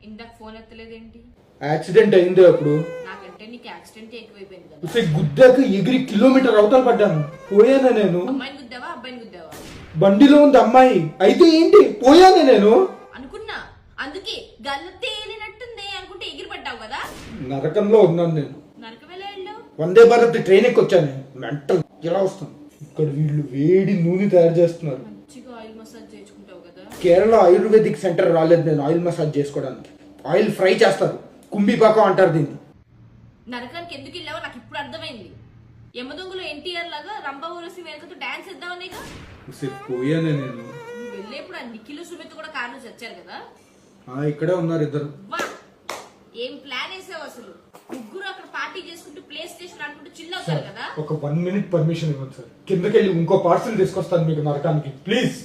ఇందాక phone ఎత్తలేదేంటి? Accident అయింది అప్పుడు. నాకంటే నీకు యాక్సిడెంట్ ఎక్కువైపోయింది కదా. గుద్దాక ఎగిరి కిలోమీటర్ అవతల పడ్డాను. పోయానా నేను? అమ్మాయిని గుద్దావా అబ్బాయిని గుద్దావా? బండిలో ఉంది అమ్మాయి. అయితే ఏంటి, పోయానా నేను? అనుకున్నా, అందుకే గల్ల తేలినట్టుంది అనుకుంటే ఎగిరి పడ్డావు కదా. నరకంలో ఉన్నాను నేను. నరకం ఎలా వెళ్ళావు? వందే భారత్ ట్రైన్ ఎక్కొచ్చాను. మెంటల్ ఎలా వస్తాను. ఇక్కడ వీళ్ళు వేడి నూనె తయారు చేస్తున్నారు. మంచిగా ఆయిల్ మసాజ్ చేసుకుంటావు కదా. కేరళ ఆయుర్వేదిక్ సెంటర్ రాలేదు నేను ఆయిల్ మసాజ్ చేసుకోవడానికి. ఆయిల్ ఫ్రై చేస్తారు, కుంభిపాకం అంటారు దీన్ని. నరకానికి ఎందుకు వెళ్ళావో నాకు ఇప్పుడు అర్థమైంది. యమదొంగలో ఎన్టీఆర్ లాగా రంభా ఊరసి వెనకతో డాన్స్ ఇద్దామనేగా. పోయానే నేను. నువ్వు వెళ్ళేప్పుడు ఆ నిఖిల్ సుమిత్ కూడా కారులో చచ్చారు కదా. ఇక్కడే ఉన్నారు ఇద్దరు. వా, ఏం ప్లాన్ వేసావు అసలు? ముగ్గురు అక్కడ పార్టీ చేసుకుంటూ ప్లే స్టేషన్ అనుకుంటూ చిల్ అవుతారు కదా. ఒక 1 minute పర్మిషన్ ఇవ్వండి సార్. కిందకెళ్ళి ఇంకో పార్సల్ తీసుకొస్తాను మీకు నరకానికి, ప్లీజ్.